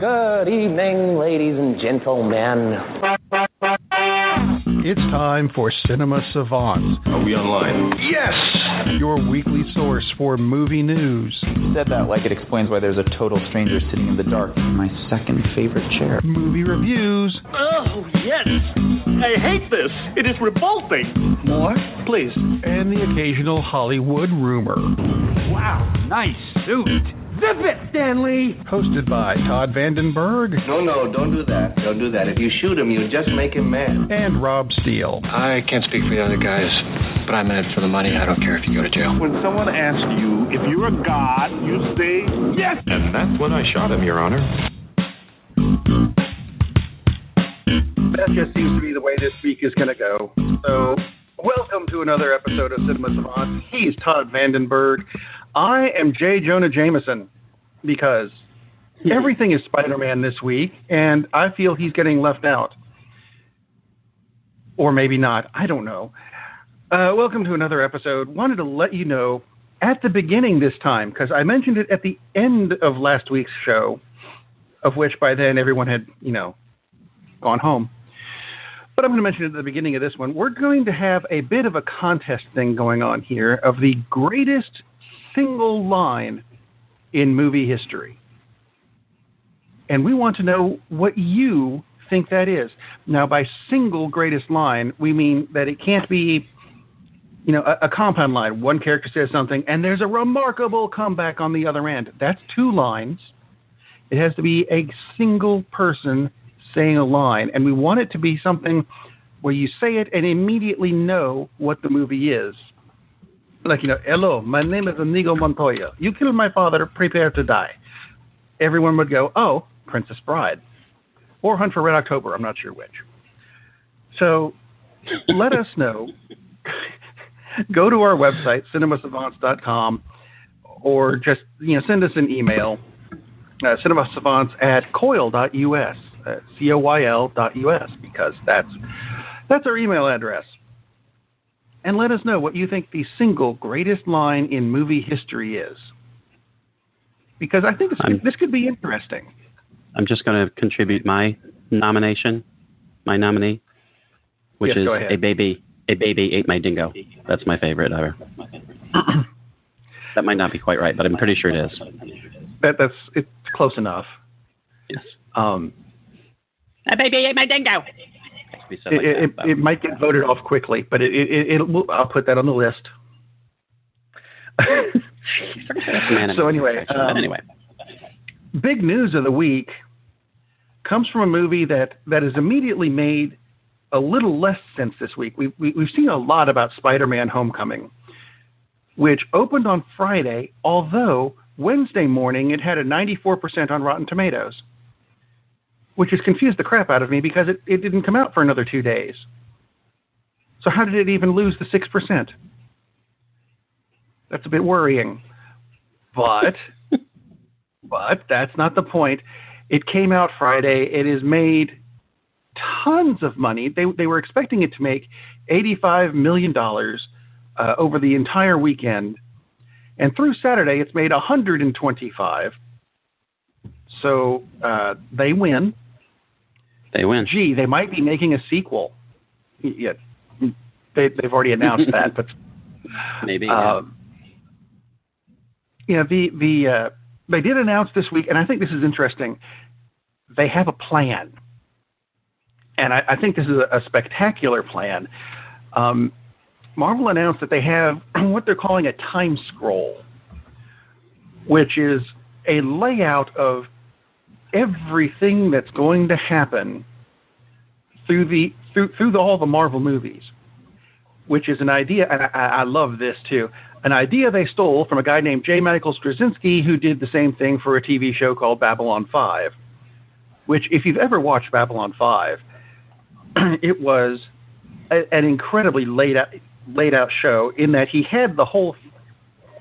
Good evening, ladies and gentlemen. It's time for Cinema Savants. Are we online? Yes! Your weekly source for movie news. You said that like it explains why there's a total stranger sitting in the dark in my second favorite chair. Movie reviews. Oh, yes! I hate this! It is revolting! More? Please. And the occasional Hollywood rumor. Wow, nice suit! Zip it, Stanley! Hosted by Todd Vandenberg. No, don't do that. Don't do that. If you shoot him, you just make him mad. And Rob Steele. I can't speak for the other guys, but I'm in it for the money. I don't care if you go to jail. When someone asks you if you're a god, you say yes! And that's when I shot him, Your Honor. That just seems to be the way this week is going to go. So, welcome to another episode of Cinema Savants. He's Todd Vandenberg. I am J. Jonah Jameson, because everything is Spider-Man this week, and I feel he's getting left out. Or maybe not. I don't know. Welcome to another episode. Wanted to let you know at the beginning this time, because I mentioned it at the end of last week's show, of which by then everyone had, gone home. But I'm going to mention it at the beginning of this one. We're going to have a bit of a contest thing going on here of the greatest single line in movie history. And we want to know what you think that is. Now, by single greatest line, we mean that it can't be, a compound line. One character says something, and there's a remarkable comeback on the other end. That's two lines. It has to be a single person saying a line, and we want it to be something where you say it and immediately know what the movie is. Like, hello, my name is Inigo Montoya. You killed my father, prepare to die. Everyone would go, oh, Princess Bride. Or Hunt for Red October, I'm not sure which. So let us know. Go to our website, cinemasavants.com, or just send us an email, cinemasavants@coil.us, coyl.us, because that's our email address. And let us know what you think the single greatest line in movie history is. Because I think this could be interesting. I'm just going to contribute my nominee, which is a baby ate my dingo. That's my favorite ever. That might not be quite right, but I'm pretty sure it is. It's close enough. Yes. A baby ate my dingo. It might get voted off quickly, but I'll put that on the list. So anyway, big news of the week comes from a movie that has immediately made a little less sense this week. We've seen a lot about Spider-Man: Homecoming, which opened on Friday, although Wednesday morning it had a 94% on Rotten Tomatoes, which has confused the crap out of me because it didn't come out for another 2 days. So how did it even lose the 6%? That's a bit worrying. But that's not the point. It came out Friday. It has made tons of money. They were expecting it to make $85 million over the entire weekend. And through Saturday, it's made $125. So they win. They win. Gee, they might be making a sequel. Yeah, they've already announced that, but maybe. They did announce this week, and I think this is interesting. They have a plan, and I think this is a spectacular plan. Marvel announced that they have what they're calling a time scroll, which is a layout of everything that's going to happen through all the Marvel movies, which is an idea, and I love this too, an idea they stole from a guy named J. Michael Straczynski, who did the same thing for a TV show called Babylon 5, which, if you've ever watched Babylon 5, it was an incredibly laid out show in that he had the whole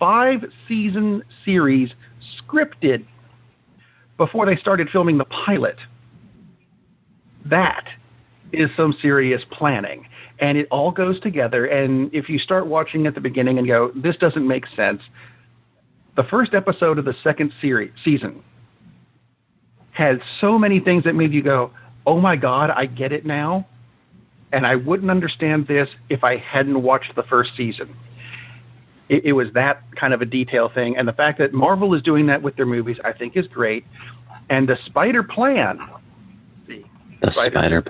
5-season series scripted before they started filming the pilot. That is some serious planning. And it all goes together. And if you start watching at the beginning and go, this doesn't make sense, the first episode of the second season had so many things that made you go, oh my God, I get it now. And I wouldn't understand this if I hadn't watched the first season. It was that kind of a detail thing. And the fact that Marvel is doing that with their movies, I think is great. And the Spider Plan. The Spider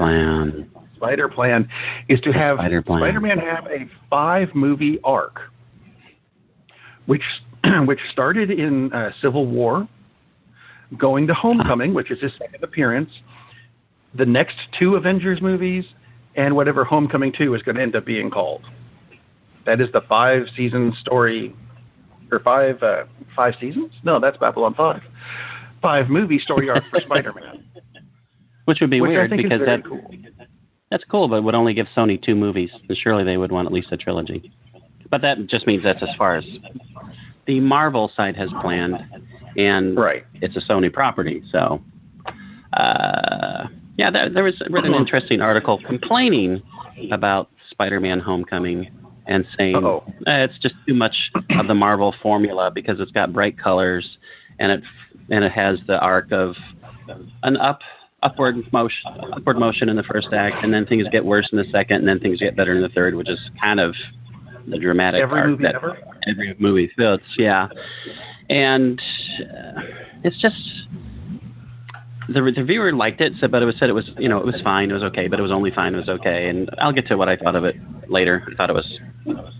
Plan is to have Spider-Man have a 5-movie arc, which started in Civil War, going to Homecoming, which is his second appearance, the next 2 Avengers movies, and whatever Homecoming 2 is going to end up being called. That is the 5-season story, or 5 seasons? No, that's Babylon 5. 5-movie story arc for Spider-Man. Which would be weird because cool. That's cool, but would only give Sony 2 movies. And surely they would want at least a trilogy. But that just means that's as far as the Marvel side has planned, and it's a Sony property. So, there was an interesting article complaining about Spider-Man Homecoming and saying it's just too much of the Marvel formula because it's got bright colors and it has the arc of an upward motion in the first act, and then things get worse in the second, and then things get better in the third, which is kind of the dramatic arc that every movie fits. Yeah, and it's just the reviewer liked it, but it was fine, it was okay, but it was only fine, it was okay, and I'll get to what I thought of it later. I thought it was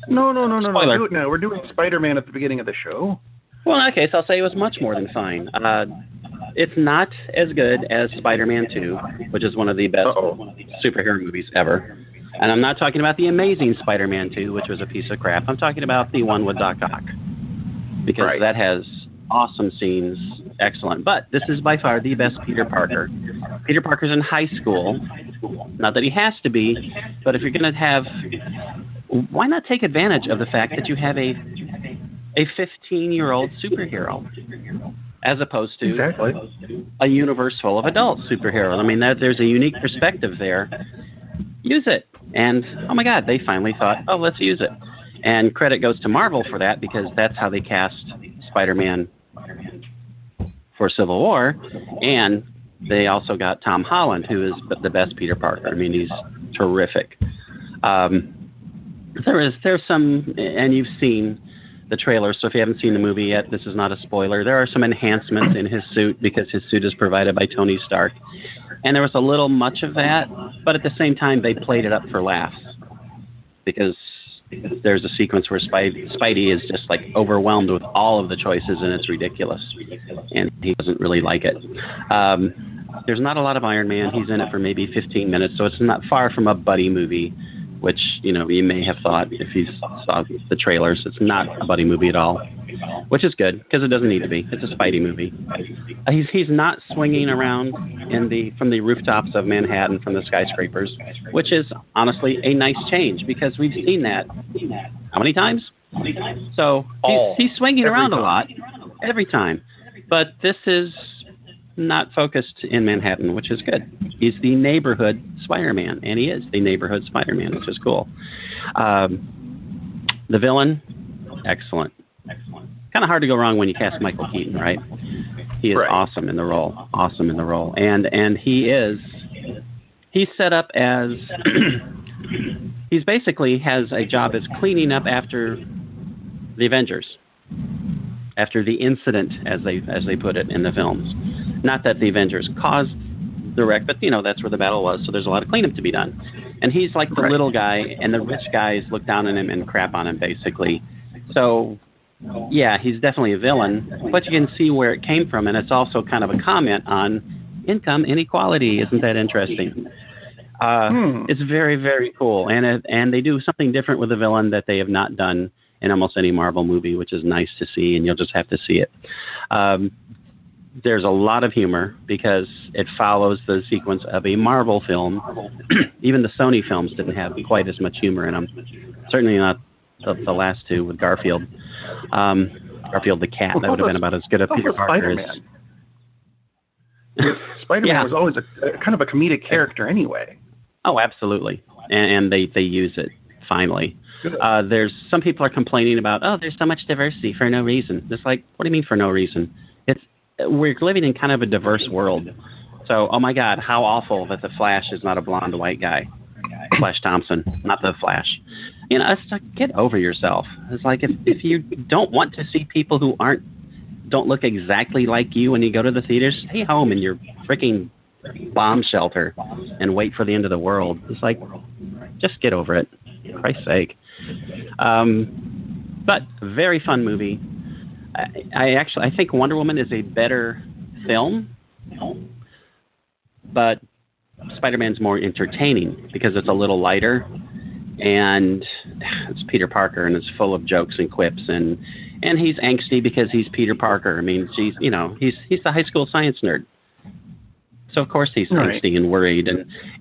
no. Do it now. We're doing Spider-Man at the beginning of the show. Well, in that case, I'll say it was much more than fine. It's not as good as Spider-Man 2, which is one of the best superhero movies ever. And I'm not talking about the amazing Spider-Man 2, which was a piece of crap. I'm talking about the one with Doc Ock, because that has awesome scenes, excellent. But this is by far the best Peter Parker. Peter Parker's in high school. Not that he has to be, but if you're going to have... Why not take advantage of the fact that you have a 15-year-old superhero, as opposed to a universe full of adult superheroes? I mean, there's a unique perspective there. Use it. And, oh my God, they finally thought, let's use it. And credit goes to Marvel for that, because that's how they cast Spider-Man for Civil War. And they also got Tom Holland, who is the best Peter Parker. I mean, he's terrific. There's some, and you've seen the trailer, so if you haven't seen the movie yet, this is not a spoiler. There are some enhancements in his suit, because his suit is provided by Tony Stark. And there was a little much of that, but at the same time, they played it up for laughs, because there's a sequence where Spidey is just like overwhelmed with all of the choices, and it's ridiculous, and he doesn't really like it. There's not a lot of Iron Man. He's in it for maybe 15 minutes, so it's not far from a buddy movie, which, you may have thought if you saw the trailers. It's not a buddy movie at all, which is good, because it doesn't need to be. It's a Spidey movie. He's not swinging around from the rooftops of Manhattan from the skyscrapers, which is honestly a nice change, because we've seen that how many times? So he's swinging around a lot every time, but this is not focused in Manhattan, which is good. He's the neighborhood Spider-Man, and he is the neighborhood Spider-Man, which is cool. The villain, excellent. Kind of hard to go wrong when you cast Michael Keaton, right? He is awesome in the role. And he's set up as he's basically has a job as cleaning up after the Avengers, after the incident, as they put it in the films. Not that the Avengers caused the wreck, but that's where the battle was, so there's a lot of cleanup to be done. And he's like the little guy, and the rich guys look down on him and crap on him, basically. So, yeah, he's definitely a villain, but you can see where it came from, and it's also kind of a comment on income inequality. Isn't that interesting? It's very, very cool, and they do something different with the villain that they have not done in almost any Marvel movie, which is nice to see, and you'll just have to see it. There's a lot of humor, because it follows the sequence of a Marvel film. Even the Sony films didn't have quite as much humor in them. Certainly not the last two with Garfield. Garfield the cat. That would have been about as good a Peter Parker as... Spider-Man was always a kind of a comedic character anyway. Oh, absolutely. And they use it, finally. There's some people are complaining about, there's so much diversity for no reason. It's like, what do you mean for no reason? we're living in kind of a diverse world. So, oh my God, how awful that the Flash is not a blonde white guy. Flash Thompson, not the Flash. You know, it's like, get over yourself. It's like if you don't want to see people who don't look exactly like you when you go to the theaters, stay home in your freaking bomb shelter and wait for the end of the world. It's like, just get over it, for Christ's sake. But very fun movie. I think Wonder Woman is a better film, but Spider-Man's more entertaining because it's a little lighter, and it's Peter Parker, and it's full of jokes and quips, and he's angsty because he's Peter Parker. I mean, he's the high school science nerd, so of course he's angsty and worried,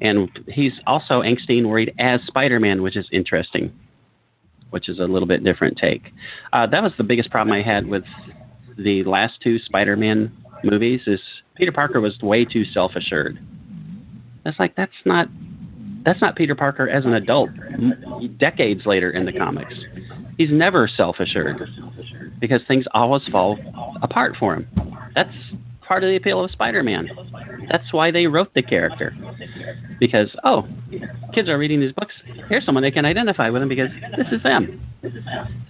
and he's also angsty and worried as Spider-Man, which is interesting, which is a little bit different take. That was the biggest problem I had with the last two Spider-Man movies, is Peter Parker was way too self-assured. It's like, that's not Peter Parker as an adult decades later in the comics. He's never self-assured because things always fall apart for him. That's part of the appeal of Spider-Man. That's why they wrote the character. Because, kids are reading these books. Here's someone they can identify with him because this is them.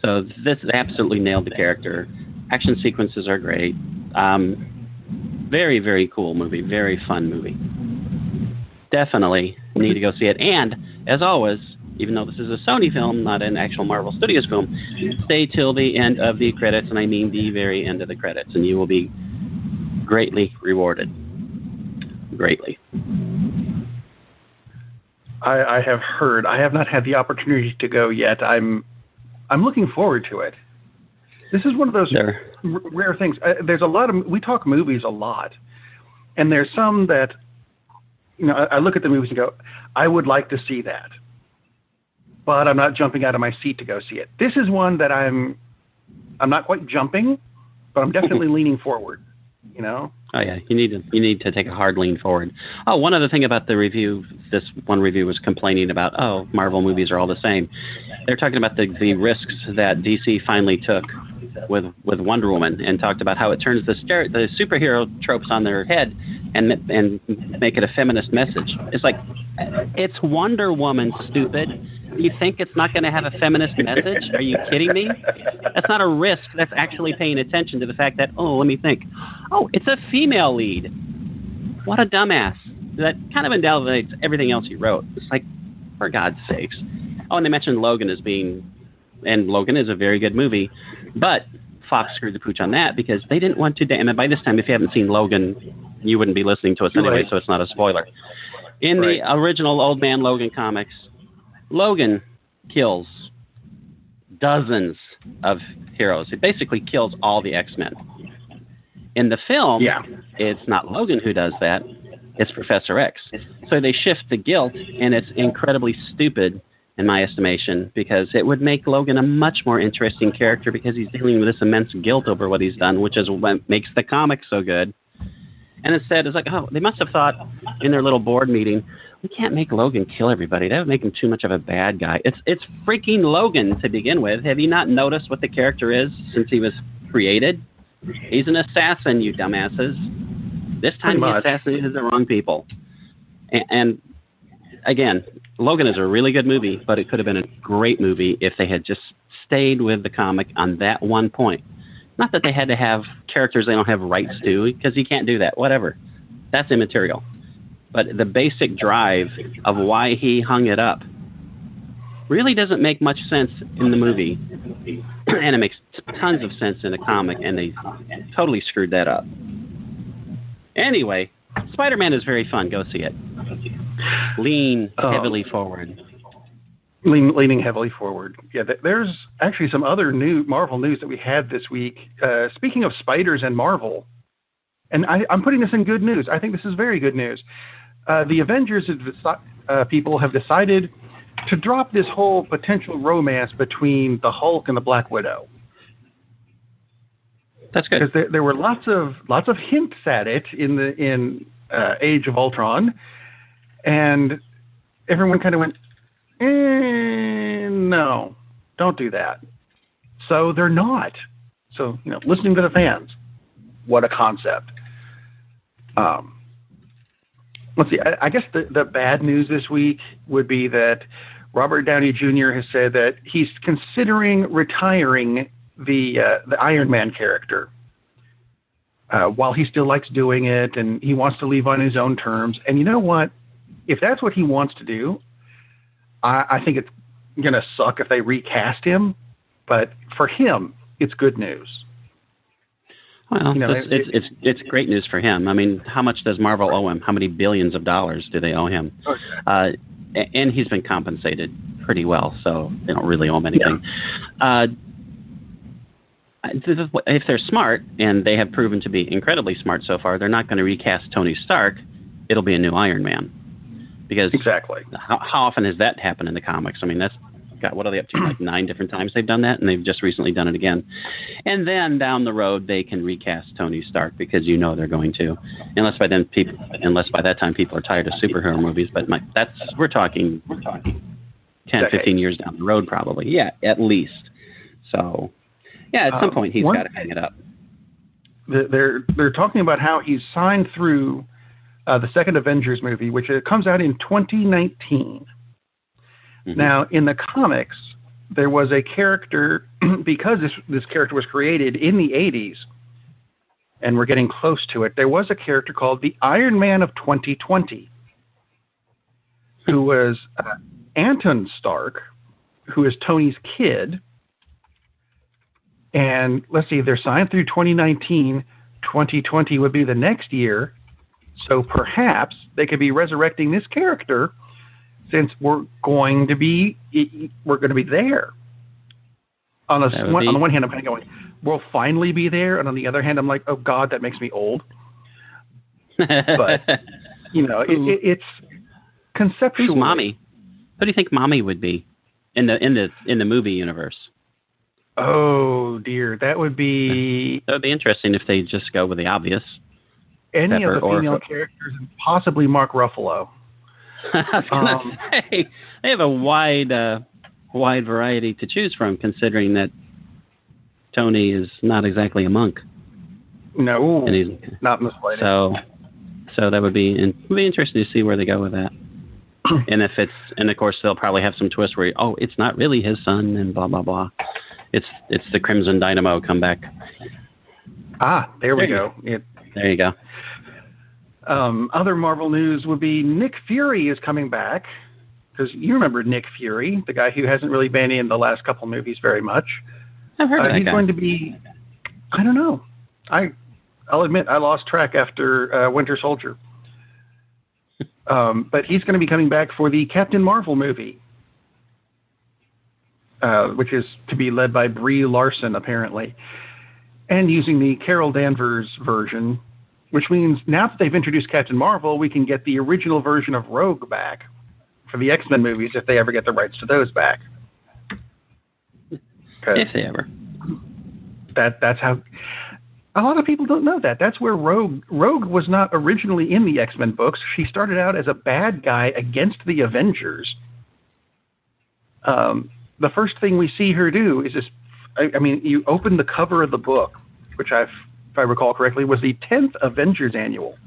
So this absolutely nailed the character. Action sequences are great. Very, very cool movie. Very fun movie. Definitely need to go see it. And, as always, even though this is a Sony film, not an actual Marvel Studios film, stay till the end of the credits, and I mean the very end of the credits, and you will be greatly rewarded. Greatly. I have heard. I have not had the opportunity to go yet. I'm looking forward to it. This is one of those rare things. There's a lot of, we talk movies a lot, and there's some that, I look at the movies and go, I would like to see that, but I'm not jumping out of my seat to go see it. This is one that I'm not quite jumping, but I'm definitely leaning forward. Oh yeah, you need to take a hard lean forward. Oh, one other thing about the review, this one review was complaining about, Marvel movies are all the same. They're talking about the risks that DC finally took with Wonder Woman, and talked about how it turns the superhero tropes on their head and make it a feminist message. It's like, it's Wonder Woman, stupid. You think it's not going to have a feminist message? Are you kidding me? That's not a risk. That's actually paying attention to the fact that, let me think. It's a female lead. What a dumbass. That kind of invalidates everything else he wrote. It's like, for God's sakes. And they mentioned Logan as being, and Logan is a very good movie, but Fox screwed the pooch on that because they didn't want to, and by this time, if you haven't seen Logan, you wouldn't be listening to us anyway, so it's not a spoiler. In the original Old Man Logan comics, Logan kills dozens of heroes. It basically kills all the X-Men. In the film, it's not Logan who does that. It's Professor X. So they shift the guilt, and it's incredibly stupid, in my estimation, because it would make Logan a much more interesting character because he's dealing with this immense guilt over what he's done, which is what makes the comic so good. And instead, it's like, they must have thought in their little board meeting, we can't make Logan kill everybody. That would make him too much of a bad guy. It's freaking Logan to begin with. Have you not noticed what the character is since he was created? He's an assassin, you dumbasses. This time he assassinated the wrong people. And again, Logan is a really good movie, but it could have been a great movie if they had just stayed with the comic on that one point. Not that they had to have characters they don't have rights to, because you can't do that. Whatever. That's immaterial. But the basic drive of why he hung it up really doesn't make much sense in the movie. And it makes tons of sense in the comic, and they totally screwed that up. Anyway, Spider-Man is very fun. Go see it. Lean heavily forward. Leaning heavily forward. Yeah, there's actually some other new Marvel news that we had this week. Speaking of spiders and Marvel, and I'm putting this in good news. I think this is very good news. The Avengers people have decided to drop this whole potential romance between the Hulk and the Black Widow. That's good. Because there were lots of hints at it in Age of Ultron, and everyone kind of went, no, don't do that. So they're not. So, listening to the fans, what a concept. Let's see. I guess the bad news this week would be that Robert Downey Jr. has said that he's considering retiring the Iron Man character while he still likes doing it, and he wants to leave on his own terms. And you know what? If that's what he wants to do, I think it's going to suck if they recast him. But for him, it's good news. Well, it's great news for him. I mean, how much does Marvel owe him? How many billions of dollars do they owe him? Okay. And he's been compensated pretty well, so they don't really owe him anything. Yeah. If they're smart, and they have proven to be incredibly smart so far, they're not going to recast Tony Stark. It'll be a new Iron Man. Because exactly. How often has that happened in the comics? I mean, that's got, what are they up to? Like 9 different times they've done that, and they've just recently done it again. And then down the road they can recast Tony Stark because they're going to, unless by that time people are tired of superhero movies. But we're talking 10, 15 years down the road probably. Yeah, at least. So yeah, at some point he's got to hang it up. They're talking about how he's signed through the second Avengers movie, which comes out in 2019. Mm-hmm. Now, in the comics, there was a character, because this character was created in the 80s, and we're getting close to it, there was a character called the Iron Man of 2020, who was Anton Stark, who is Tony's kid. And let's see, they're signed through 2019. 2020 would be the next year. So perhaps they could be resurrecting this character, since we're going to be there. On the one hand, I'm kind of going, we'll finally be there, and on the other hand, I'm like, oh God, that makes me old. But it's conceptually. Who's Mommy? Who do you think Mommy would be in the movie universe? Oh dear, that would be interesting if they just go with the obvious. Any of the female characters, and possibly Mark Ruffalo. I was gonna say, they have a wide variety to choose from, considering that Tony is not exactly a monk. No, and he's not in the slightest. So that would be interesting to see where they go with that. And of course they'll probably have some twist where it's not really his son and blah blah blah. It's the Crimson Dynamo comeback. There we go. There you go. Other Marvel news would be Nick Fury is coming back, because you remember Nick Fury, the guy who hasn't really been in the last couple movies very much. I've heard of that he's guy. Going to be, I don't know. I'll admit I lost track after Winter Soldier. But he's going to be coming back for the Captain Marvel movie, which is to be led by Brie Larson, apparently, and using the Carol Danvers version, which means now that they've introduced Captain Marvel, we can get the original version of Rogue back for the X-Men movies if they ever get the rights to those back. If they ever. That's how... A lot of people don't know that. That's where Rogue was not originally in the X-Men books. She started out as a bad guy against the Avengers. The first thing we see her do is this... I mean, you open the cover of the book, which if I recall correctly, was the 10th Avengers Annual,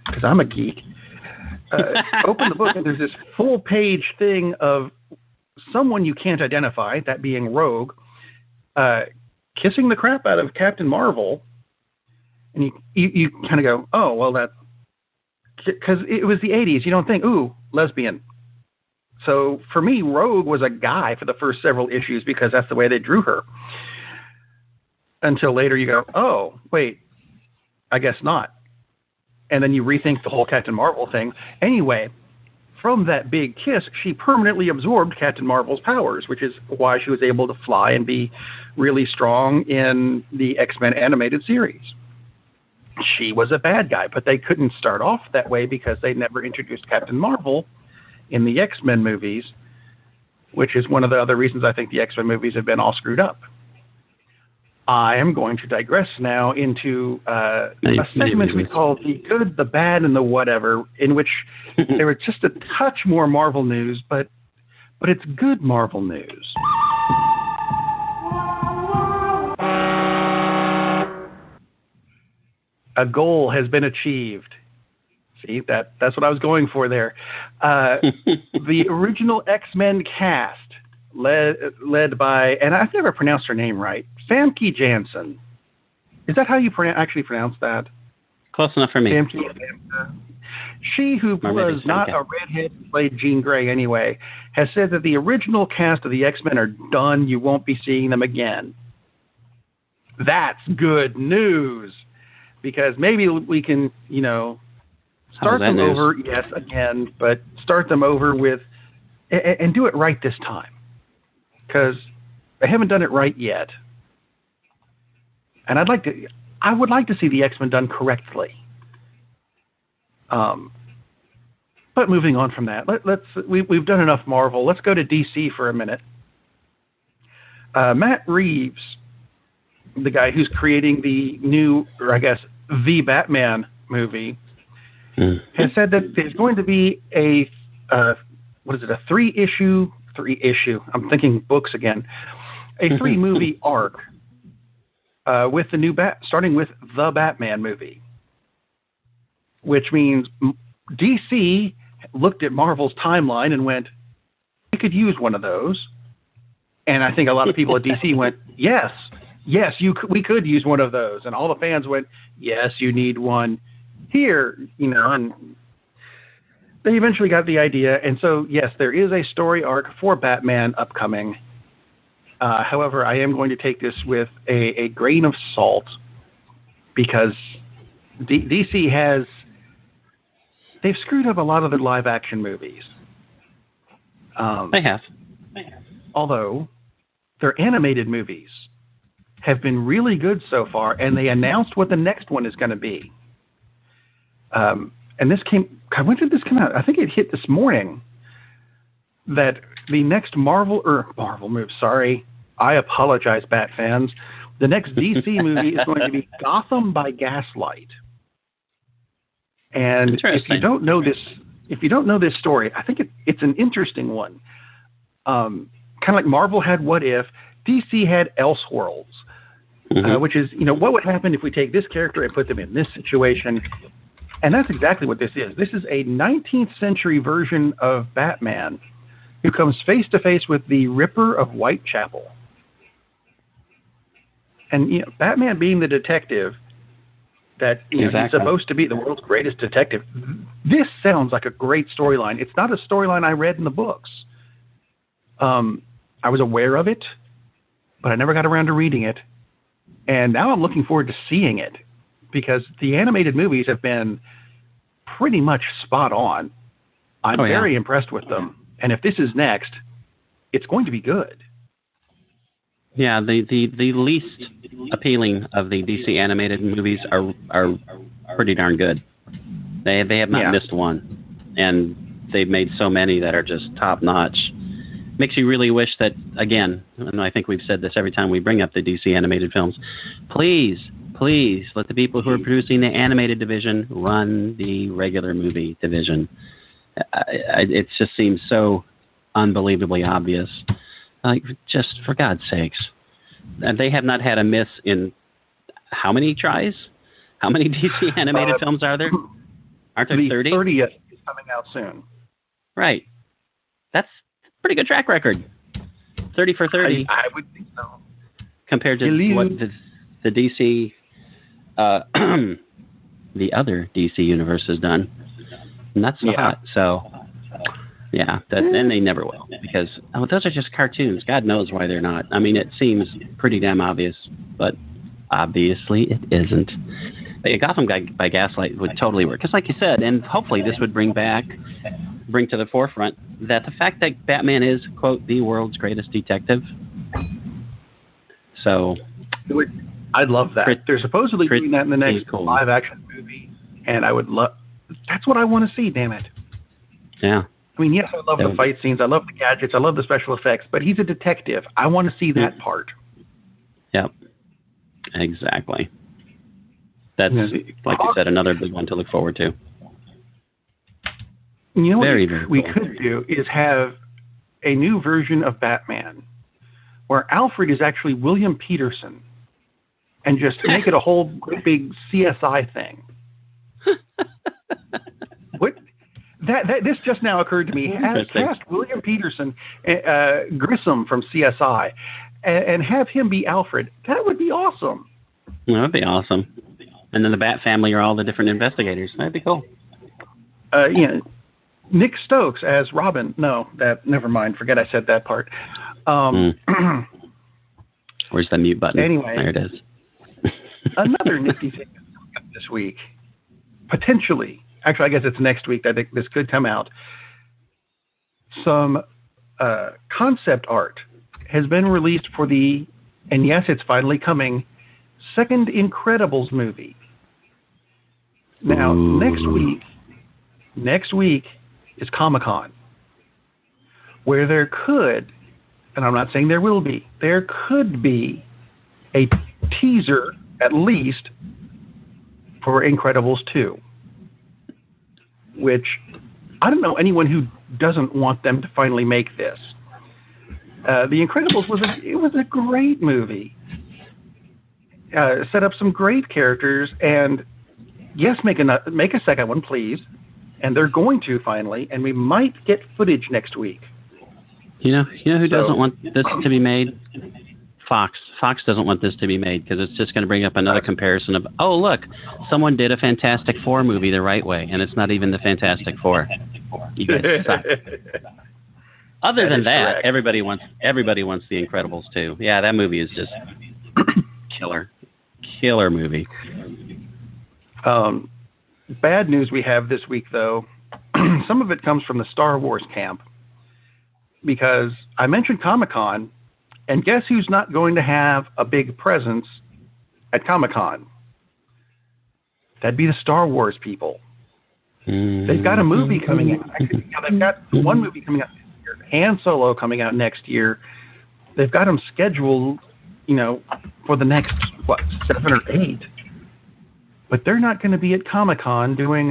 because I'm a geek. Open the book, and there's this full-page thing of someone you can't identify, that being Rogue, kissing the crap out of Captain Marvel, and you kind of go, oh, well, that... Because it was the 80s. You don't think, ooh, lesbian. So for me, Rogue was a guy for the first several issues because that's the way they drew her. Until later you go, oh, wait, I guess not. And then you rethink the whole Captain Marvel thing. Anyway, from that big kiss, she permanently absorbed Captain Marvel's powers, which is why she was able to fly and be really strong in the X-Men animated series. She was a bad guy, but they couldn't start off that way because they never introduced Captain Marvel in the X-Men movies, which is one of the other reasons I think the X-Men movies have been all screwed up. I am going to digress now into a segment we call The Good, the Bad, and the Whatever, in which there was just a touch more Marvel news, but it's good Marvel news. A goal has been achieved. See, that's what I was going for there. The original X-Men cast, led by, and I've never pronounced her name right, Famke Janssen. Is that how you actually pronounce that? Close enough for me. Famke Janssen. She, who was not a redhead who played Jean Grey anyway, has said that the original cast of the X-Men are done. You won't be seeing them again. That's good news, because maybe we can, start them over, yes, again, but start them over with, and do it right this time, because they haven't done it right yet. And I would like to see the X-Men done correctly. But moving on from that, we've done enough Marvel. Let's go to DC for a minute. Matt Reeves, the guy who's creating the new, or I guess the Batman movie, has said that there's going to be a three-issue. I'm thinking books again. A 3-movie arc with the new starting with the Batman movie, which means DC looked at Marvel's timeline and went, we could use one of those. And I think a lot of people at DC went, yes, we could use one of those. And all the fans went, yes, you need one here, and they eventually got the idea. And so, yes, there is a story arc for Batman upcoming. However, I am going to take this with a grain of salt, because DC they've screwed up a lot of the live action movies. They have. Although their animated movies have been really good so far, and they announced what the next one is going to be. And this when did this come out? I think it hit this morning that the next Marvel movie, sorry, I apologize, Bat fans. The next DC movie is going to be Gotham by Gaslight. And if you don't know this story, I think it's an interesting one. Kind of like Marvel had What If, DC had Elseworlds, which is, what would happen if we take this character and put them in this situation? And that's exactly what this is. This is a 19th century version of Batman who comes face to face with the Ripper of Whitechapel. And, Batman being the detective that he's supposed to be, the world's greatest detective. This sounds like a great storyline. It's not a storyline I read in the books. I was aware of it, but I never got around to reading it. And now I'm looking forward to seeing it, because the animated movies have been pretty much spot on. I'm very impressed with them. And if this is next, it's going to be good. Yeah, the least appealing of the DC animated movies are pretty darn good. They have not missed one, and they've made so many that are just top notch. Makes you really wish that, again, and I think we've said this every time we bring up the DC animated films, please let the people who are producing the animated division run the regular movie division. It just seems so unbelievably obvious. Like, just for God's sakes. They have not had a miss in how many tries? How many DC animated films are there? Aren't there 30? The 30th is coming out soon. Right. That's a pretty good track record. 30 for 30. I would think so. Compared to what the DC, the other DC universe has done. Not so hot. So, yeah, and they never will, because those are just cartoons. God knows why they're not. I mean, it seems pretty damn obvious, but obviously it isn't. But Gotham by Gaslight would totally work, because like you said, and hopefully this would bring to the forefront that the fact that Batman is, quote, the world's greatest detective. So, I'd love that. They're supposedly doing that in the next live action movie, and I would love. That's what I want to see. Damn it. Yeah. I mean, yes, I love the fight scenes, I love the gadgets, I love the special effects, but he's a detective. I want to see that part. Yep. Exactly. That's, like you said, another big one to look forward to. You know very, what very we cool. could do is have a new version of Batman where Alfred is actually William Peterson and just make it a whole great big CSI thing. This just now occurred to me. Cast William Peterson, Grissom from CSI, and have him be Alfred. That would be awesome. That would be awesome. And then the Bat family are all the different investigators. That'd be cool. Nick Stokes as Robin. No, never mind. Forget I said that part. Where's the mute button? Anyway, there it is. Another nifty thing this week, potentially. Actually, I guess it's next week that this could come out. Some concept art has been released for and yes, it's finally coming, second Incredibles movie. Now, next week is Comic-Con, where there could, and I'm not saying there will be, there could be a teaser, at least, for Incredibles 2. Which, I don't know anyone who doesn't want them to finally make this. The Incredibles was a great movie. Set up some great characters, and yes, make a second one, please. And they're going to finally, and we might get footage next week. You know who doesn't want this to be made? Fox. Fox doesn't want this to be made because it's just going to bring up another comparison of, oh, look, someone did a Fantastic Four movie the right way, and it's not even the Fantastic Four. You guys suck. Other than that, correct. everybody wants The Incredibles too. Yeah, that movie is just killer movie. Bad news we have this week, though. Some of it comes from the Star Wars camp, because I mentioned Comic-Con. And guess who's not going to have a big presence at Comic-Con? That'd be the Star Wars people. They've got a movie coming out. Actually, they've got one movie coming out this year. Han Solo coming out next year. They've got them scheduled, for the next, 7 or 8. But they're not going to be at Comic-Con doing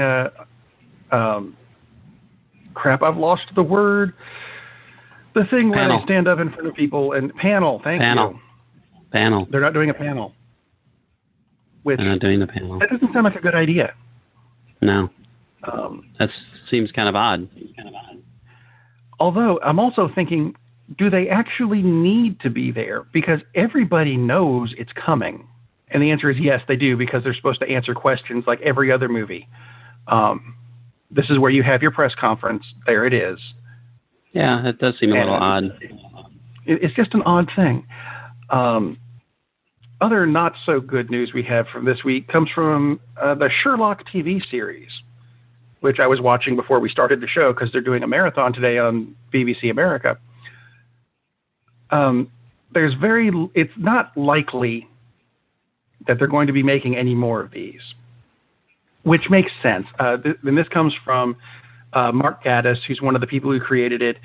crap, I've lost the word. The thing where they stand up in front of people and panel. Thank you. Panel. They're not doing a panel. They're not doing the panel. That doesn't sound like a good idea. No. That seems kind of odd. Although I'm also thinking, do they actually need to be there? Because everybody knows it's coming. And the answer is yes, they do, because they're supposed to answer questions like every other movie. This is where you have your press conference. There it is. Yeah, that does seem a little odd. It's just an odd thing. Other not-so-good news we have from this week comes from the Sherlock TV series, which I was watching before we started the show because they're doing a marathon today on BBC America. It's not likely that they're going to be making any more of these, which makes sense. And this comes from Mark Gatiss, who's one of the people who created it,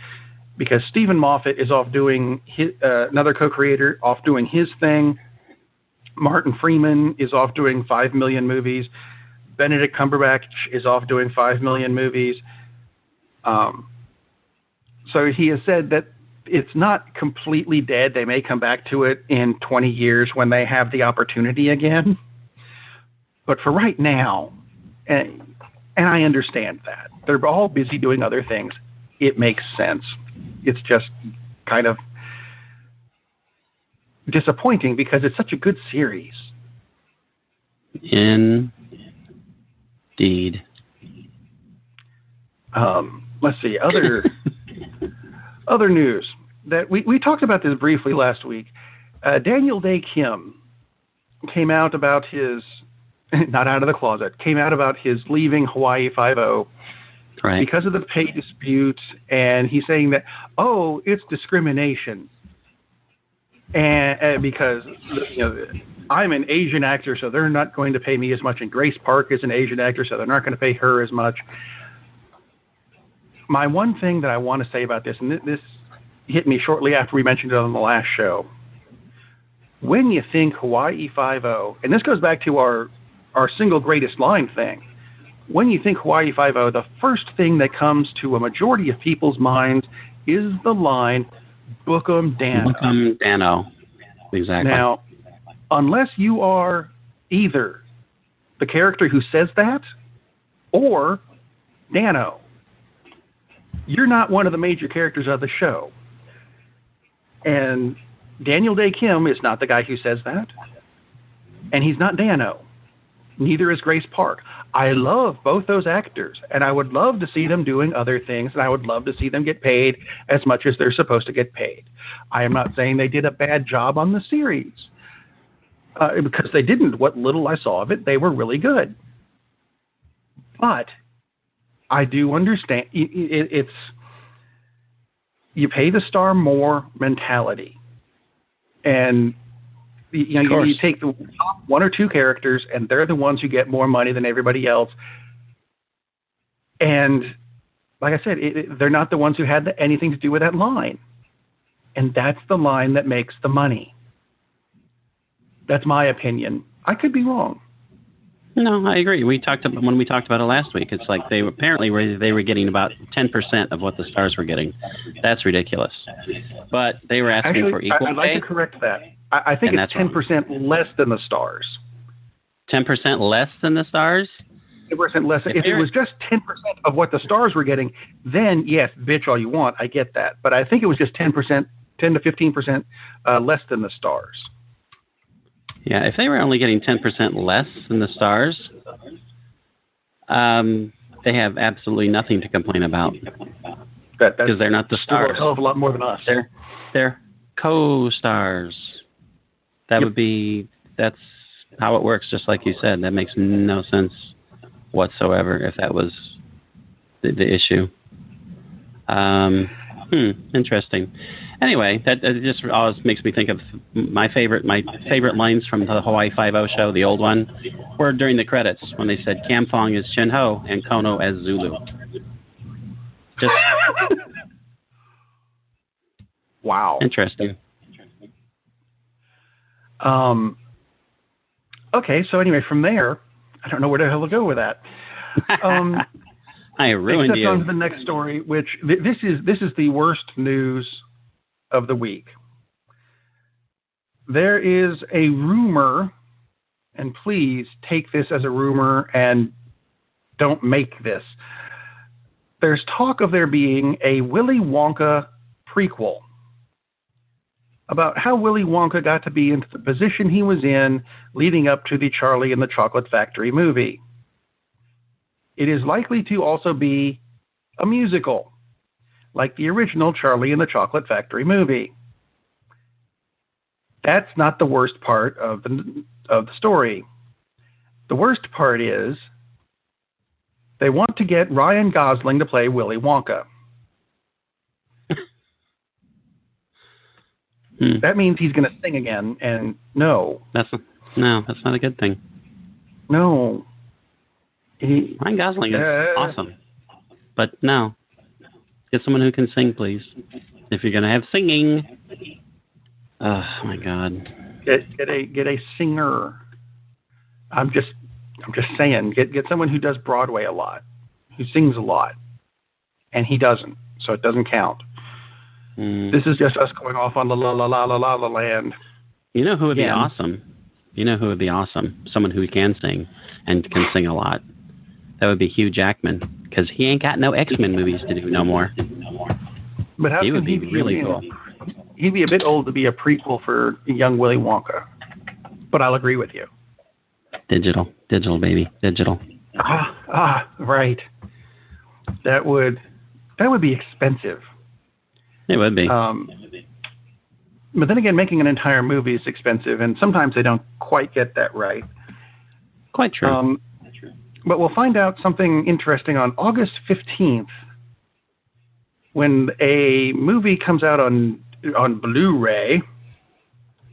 because Stephen Moffat is off doing another co-creator, off doing his thing. Martin Freeman is off doing 5 million movies. Benedict Cumberbatch is off doing 5 million movies. So he has said that it's not completely dead. They may come back to it in 20 years when they have the opportunity again. But for right now, and I understand that. They're all busy doing other things. It makes sense. It's just kind of disappointing because it's such a good series. Indeed. Let's see. Other news that we talked about this briefly last week. Daniel Day Kim came out about his, not out of the closet, came out about his leaving Hawaii Five-0 because of the pay dispute, and he's saying that, it's discrimination, and because I'm an Asian actor, so they're not going to pay me as much, and Grace Park is an Asian actor, so they're not going to pay her as much. My one thing that I want to say about this, and this hit me shortly after we mentioned it on the last show, when you think Hawaii Five-0, and this goes back to our single greatest line thing, when you think Hawaii Five-0, the first thing that comes to a majority of people's minds is the line, "Book 'em Dano." Book 'em Dano. Exactly. Now, unless you are either the character who says that or Dano, you're not one of the major characters of the show. And Daniel Day Kim is not the guy who says that. And he's not Dano. Neither is Grace Park. I love both those actors, and I would love to see them doing other things, and I would love to see them get paid as much as they're supposed to get paid. I am not saying they did a bad job on the series, because they didn't. What little I saw of it, they were really good. But I do understand it's you pay the star more mentality, and you take the top one or two characters, and they're the ones who get more money than everybody else. And like I said, they're not the ones who had anything to do with that line. And that's the line that makes the money. That's my opinion. I could be wrong. No, I agree. When we talked about it last week, it's like they were getting about 10% of what the stars were getting. That's ridiculous. But they were asking for equal pay. I'd like to correct that. I think it's 10% less than the stars. 10% less than the stars? 10% less. If it was just 10% of what the stars were getting, then yes, bitch all you want. I get that. But I think it was just 10%, 10 to 15% less than the stars. Yeah, if they were only getting 10% less than the stars, they have absolutely nothing to complain about. Because they're not the stars. A hell of a lot more than us. They're co-stars. That's how it works, just like you said. That makes no sense whatsoever if that was the issue. Interesting. Anyway, that just always makes me think of my favorite lines from the Hawaii Five-0 show, the old one, were during the credits when they said Cam Fong as Chin Ho and Kono as Zulu. Just wow. Interesting. Okay, so anyway, from there, I don't know where the hell to go with that. I ruined you. On to the next story, which this is the worst news of the week. There is a rumor, and please take this as a rumor and don't make this. There's talk of there being a Willy Wonka prequel about how Willy Wonka got to be into the position he was in leading up to the Charlie and the Chocolate Factory movie. It is likely to also be a musical, like the original Charlie and the Chocolate Factory movie. That's not the worst part of the story. The worst part is they want to get Ryan Gosling to play Willy Wonka. That means he's going to sing again, and no. That's not a good thing. No. Ryan Gosling is awesome. But no. Get someone who can sing, please. If you're going to have singing. Oh, my God. Get a singer. I'm just saying, get someone who does Broadway a lot, who sings a lot. And he doesn't, so it doesn't count. This is just us going off on la la la la la la la land. You know who would be awesome? Someone who can sing and can sing a lot. That would be Hugh Jackman, because he ain't got no X-Men movies to do no more. But how he can would be really cool. He'd be a bit old to be a prequel for young Willy Wonka. But I'll agree with you. Digital, baby, digital. Right. That would be expensive. It would be. But then again, making an entire movie is expensive, and sometimes they don't quite get that right. Quite true. But we'll find out something interesting on August 15th when a movie comes out on Blu-ray.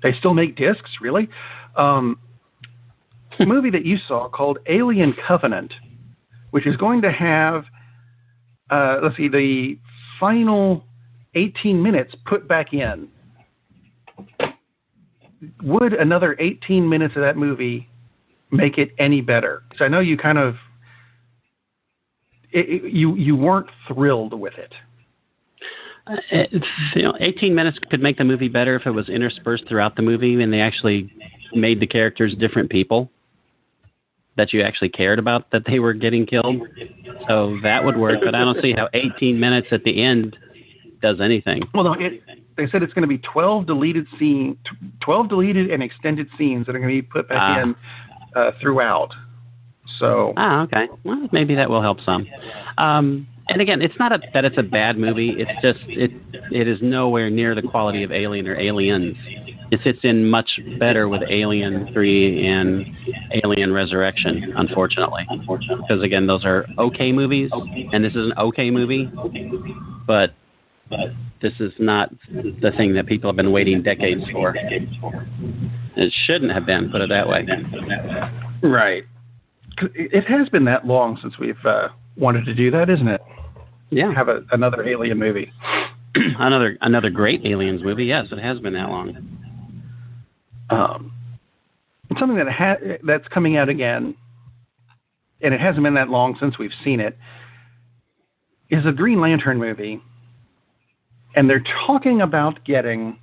They still make discs, really? A movie that you saw called Alien Covenant, which is going to have, the final 18 minutes put back in. Would another 18 minutes of that movie make it any better? Because I know you kind of you weren't thrilled with it. 18 minutes could make the movie better if it was interspersed throughout the movie and they actually made the characters different people that you actually cared about that they were getting killed. So that would work, but I don't see how 18 minutes at the end does anything. Well, no, they said it's going to be 12 deleted and extended scenes that are going to be put back in throughout. So. Okay. Well, maybe that will help some. And again, it's not that it's a bad movie. It's just it is nowhere near the quality of Alien or Aliens. It fits in much better with Alien 3 and Alien Resurrection, unfortunately. Because again, those are okay movies, and this is an okay movie, but this is not the thing that people have been waiting decades for. It shouldn't have been, put it that way. Right. It has been that long since we've wanted to do that, isn't it? Yeah. Have another Alien movie. another great Aliens movie. Yes, it has been that long. Something that's coming out again, and it hasn't been that long since we've seen it, is a Green Lantern movie. And they're talking about getting...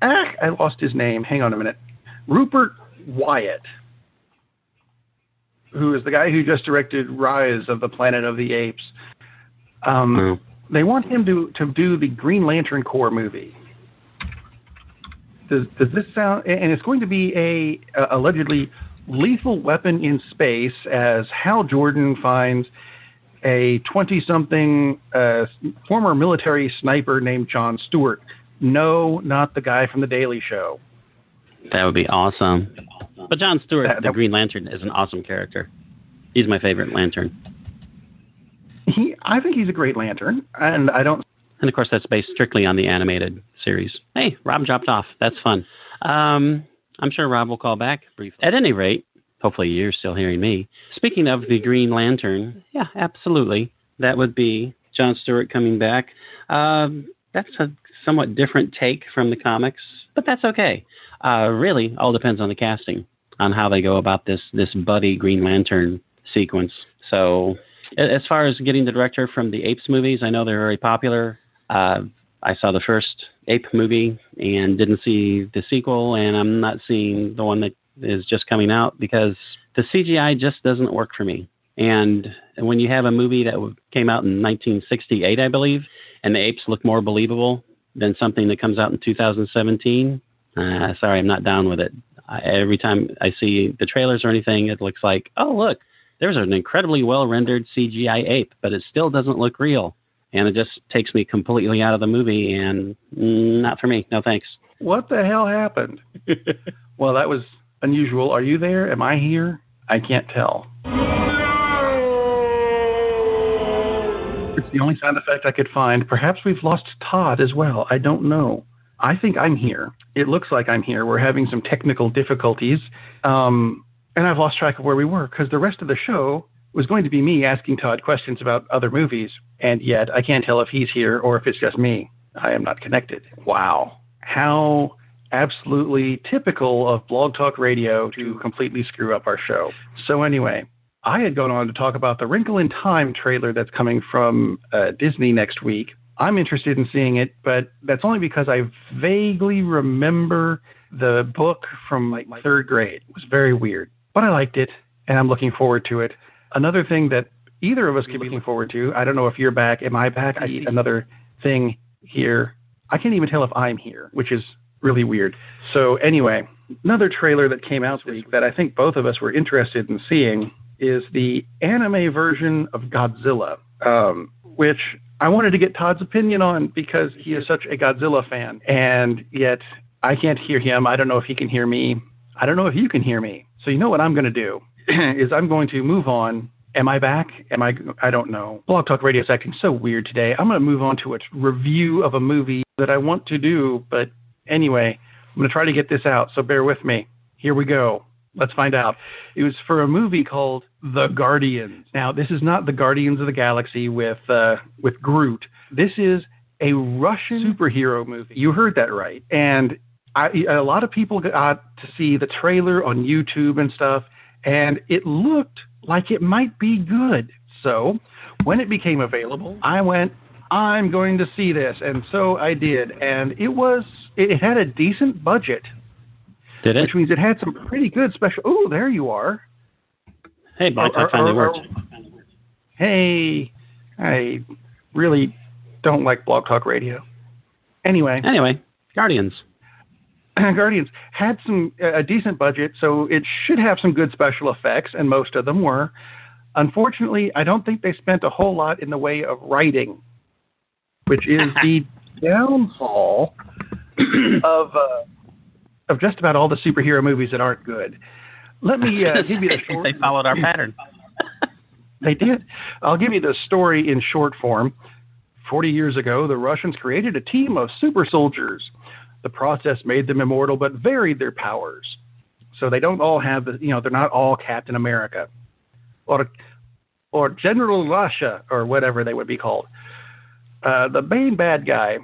I lost his name. Hang on a minute. Rupert Wyatt, who is the guy who just directed Rise of the Planet of the Apes. They want him to do the Green Lantern Corps movie. Does this sound... And it's going to be a allegedly lethal weapon in space as Hal Jordan finds a 20-something former military sniper named Jon Stewart. No, not the guy from The Daily Show. That would be awesome. But Jon Stewart, the Green Lantern, is an awesome character. He's my favorite Lantern. I think he's a great Lantern, and I don't... And, of course, that's based strictly on the animated series. Hey, Rob dropped off. That's fun. I'm sure Rob will call back briefly. At any rate, hopefully you're still hearing me. Speaking of the Green Lantern, yeah, absolutely. That would be Jon Stewart coming back. That's a somewhat different take from the comics, but that's okay. Really, all depends on the casting, on how they go about this buddy Green Lantern sequence. So as far as getting the director from the Apes movies, I know they're very popular. I saw the first Ape movie and didn't see the sequel, and I'm not seeing the one that is just coming out because the CGI just doesn't work for me. And when you have a movie that came out in 1968, I believe, and the apes look more believable than something that comes out in 2017, sorry, I'm not down with it. Every time I see the trailers or anything, it looks like, oh, look, there's an incredibly well-rendered CGI ape, but it still doesn't look real. And it just takes me completely out of the movie, and not for me. No thanks. What the hell happened? Well, that was unusual. Are you there? Am I here? I can't tell. It's the only sound effect I could find. Perhaps we've lost Todd as well. I don't know. I think I'm here. It looks like I'm here. We're having some technical difficulties. And I've lost track of where we were because the rest of the show was going to be me asking Todd questions about other movies. And yet I can't tell if he's here or if it's just me. I am not connected. Wow. How absolutely typical of Blog Talk Radio to completely screw up our show. So anyway, I had gone on to talk about the Wrinkle in Time trailer that's coming from Disney next week. I'm interested in seeing it, but that's only because I vaguely remember the book from like my third grade. It was very weird, but I liked it, and I'm looking forward to it. Another thing that either of us could be looking forward to, I don't know if you're back. Am I back? I see another thing here. I can't even tell if I'm here, which is really weird. So anyway, another trailer that came out this week that I think both of us were interested in seeing is the anime version of Godzilla, which I wanted to get Todd's opinion on because he is such a Godzilla fan, and yet I can't hear him. I don't know if he can hear me. I don't know if you can hear me. So you know what I'm going to do is I'm going to move on. Am I back? I don't know. Blog Talk Radio is acting so weird today. I'm going to move on to a review of a movie that I want to do, but anyway, I'm going to try to get this out, so bear with me. Here we go. Let's find out. It was for a movie called The Guardians. Now, this is not the Guardians of the Galaxy with Groot. This is a Russian superhero movie. You heard that right. And a lot of people got to see the trailer on YouTube and stuff, and it looked like it might be good. So when it became available, I went, I'm going to see this, and so I did, and it had a decent budget. Did it? Which means it had some pretty good special. Oh, there you are. Hey, Blog Talk finally worked. Hey, I really don't like Blog Talk Radio. Anyway, Guardians. Guardians had a decent budget, so it should have some good special effects, and most of them were. Unfortunately, I don't think they spent a whole lot in the way of writing, which is the downfall of just about all the superhero movies that aren't good. Let me give you the short. They followed our pattern. They did. I'll give you the story in short form. 40 years ago, the Russians created a team of super soldiers. The process made them immortal, but varied their powers. So they don't all have they're not all Captain America or General Russia or whatever they would be called. The main bad guy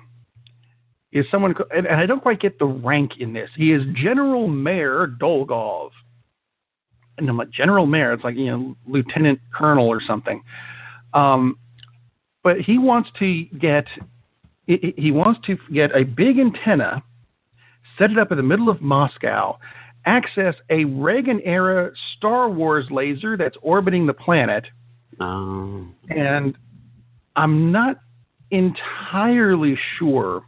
is someone, and I don't quite get the rank in this. He is General Mayor Dolgov. And I'm like, General Mayor, it's like, Lieutenant Colonel or something. But he wants to get a big antenna, set it up in the middle of Moscow, access a Reagan-era Star Wars laser that's orbiting the planet. And I'm not entirely sure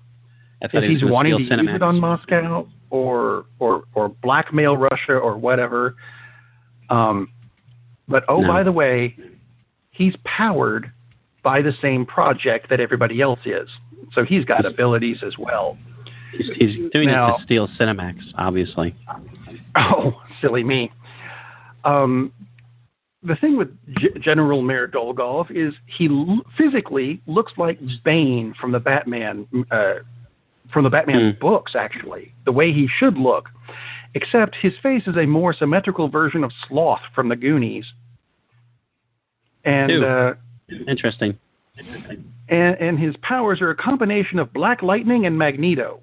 if he's wanting to use it on Moscow or blackmail Russia or whatever. But by the way, he's powered by the same project that everybody else is. So he's got abilities as well. He's doing it to steal Cinemax, obviously. Oh, silly me. The thing with General Mayor Dolgov is he physically looks like Bane from the Batman books, actually, the way he should look. Except his face is a more symmetrical version of Sloth from the Goonies. And interesting. And his powers are a combination of Black Lightning and Magneto.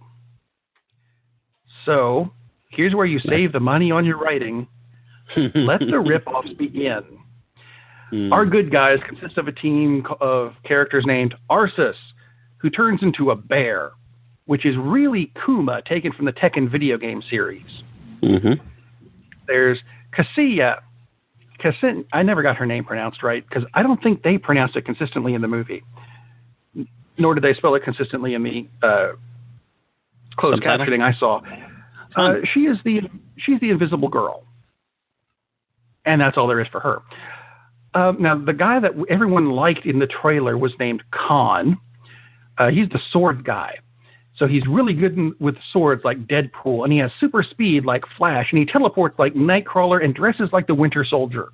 So here's where you save the money on your writing. Let the rip-offs begin. Our good guys consist of a team of characters named Arceus, who turns into a bear, which is really Kuma, taken from the Tekken video game series. There's Cassia. I never got her name pronounced right, because I don't think they pronounced it consistently in the movie. Nor did they spell it consistently in the closed captioning I saw. She's the Invisible Girl. And that's all there is for her. Now, the guy that everyone liked in the trailer was named Khan. He's the sword guy. So he's really good with swords like Deadpool, and he has super speed like Flash, and he teleports like Nightcrawler and dresses like the Winter Soldier.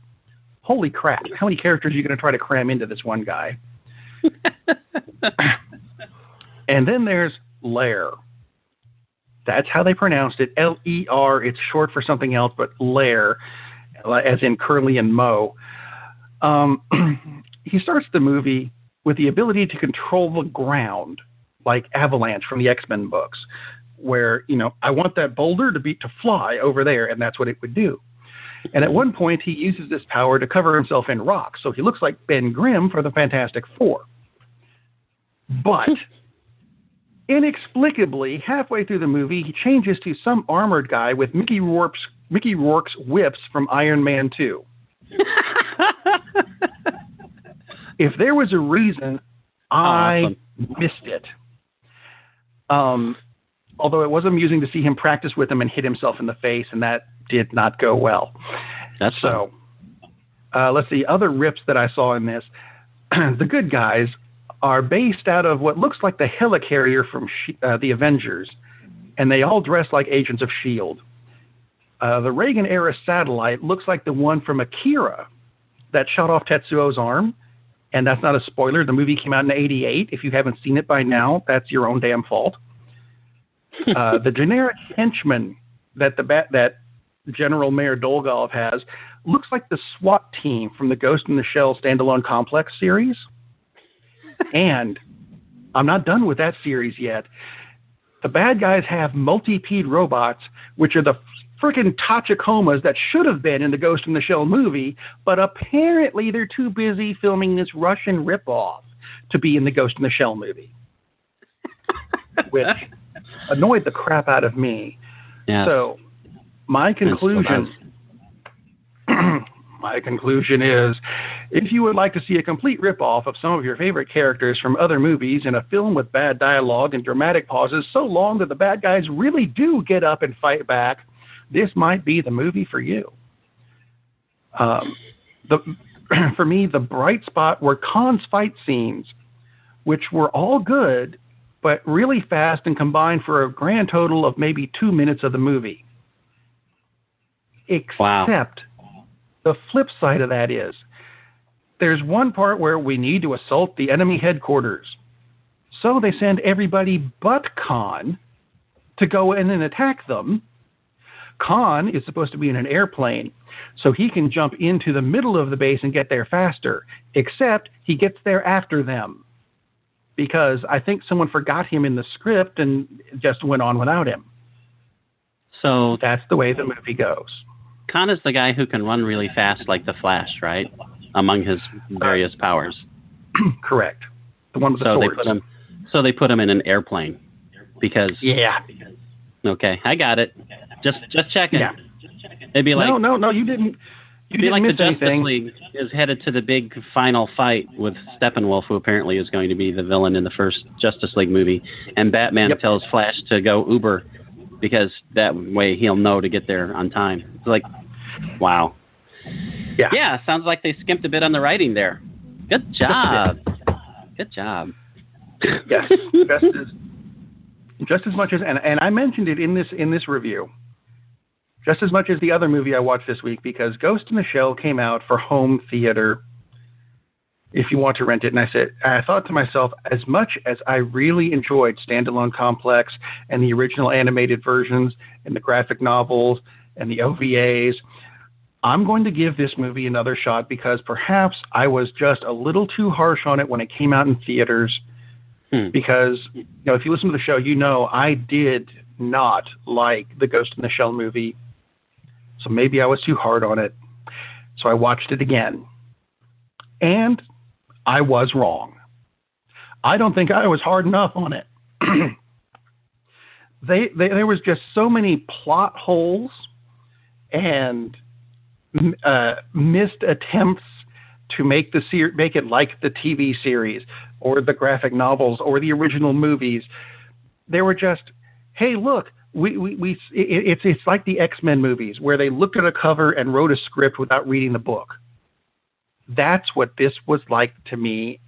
Holy crap. How many characters are you going to try to cram into this one guy? And then there's Lair. That's how they pronounced it. L-E-R. It's short for something else, but Lair, as in Curly and Moe. He starts the movie with the ability to control the ground, like Avalanche from the X-Men books, where, I want that boulder to fly over there, and that's what it would do. And at one point, he uses this power to cover himself in rocks, so he looks like Ben Grimm for the Fantastic Four. But inexplicably, halfway through the movie, he changes to some armored guy with Mickey Rourke's whips from Iron Man 2. If there was a reason, I missed it. Although it was amusing to see him practice with him and hit himself in the face, and that did not go well. Let's see, other rips that I saw in this. The good guys are based out of what looks like the helicarrier from the Avengers, and they all dress like agents of S.H.I.E.L.D. The Reagan-era satellite looks like the one from Akira that shot off Tetsuo's arm. And that's not a spoiler. The movie came out in '88. If you haven't seen it by now, that's your own damn fault. The generic henchman that General Mayor Dolgov has looks like the SWAT team from the Ghost in the Shell standalone complex series. And I'm not done with that series yet. The bad guys have multi-peed robots, which are the freaking Tachicomas that should have been in the Ghost in the Shell movie, but apparently they're too busy filming this Russian ripoff. to be in the Ghost in the Shell movie, which annoyed the crap out of me. Yeah. So my conclusion is, if you would like to see a complete ripoff of some of your favorite characters from other movies in a film with bad dialogue and dramatic pauses so long that the bad guys really do get up and fight back, this might be the movie for you. For me, the bright spot were Khan's fight scenes, which were all good, but really fast and combined for a grand total of maybe 2 minutes of the movie. Except the flip side of that is, there's one part where we need to assault the enemy headquarters. So they send everybody but Khan to go in and attack them. Khan is supposed to be in an airplane, so he can jump into the middle of the base and get there faster, except he gets there after them, because I think someone forgot him in the script and just went on without him. So that's the way the movie goes. Khan is the guy who can run really fast like the Flash, right? Among his various powers. Correct. The one with the swords. So they put him in an airplane because... Yeah. Okay, I got it. Just checking. Yeah. It'd be like... No, you didn't. It'd be like the Justice League is headed to the big final fight with Steppenwolf, who apparently is going to be the villain in the first Justice League movie, and Batman tells Flash to go Uber because that way he'll know to get there on time. It's like, wow. Yeah, sounds like they skimped a bit on the writing there. Good job. Good job. Yes, just as much as, and I mentioned it in this review, just as much as the other movie I watched this week, because Ghost in the Shell came out for home theater if you want to rent it. And I thought to myself, as much as I really enjoyed Standalone Complex and the original animated versions and the graphic novels and the OVAs, I'm going to give this movie another shot, because perhaps I was just a little too harsh on it when it came out in theaters. Because, if you listen to the show, I did not like the Ghost in the Shell movie. So maybe I was too hard on it. So I watched it again. And I was wrong. I don't think I was hard enough on it. There was just so many plot holes and missed attempts to make it like the TV series or the graphic novels or the original movies. They were just, hey, look, it's like the X-Men movies where they looked at a cover and wrote a script without reading the book. That's what this was like to me.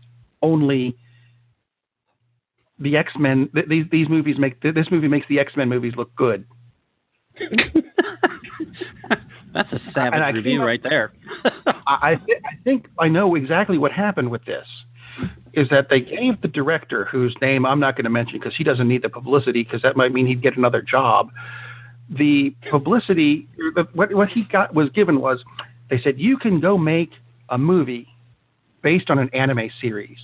Only the X-Men, these movies this movie makes the X-Men movies look good. That's a savage review right there. I think I know exactly what happened with this. Is that they gave the director, whose name I'm not going to mention because he doesn't need the publicity, because that might mean he'd get another job. The publicity, what he was given was, they said, you can go make a movie based on an anime series.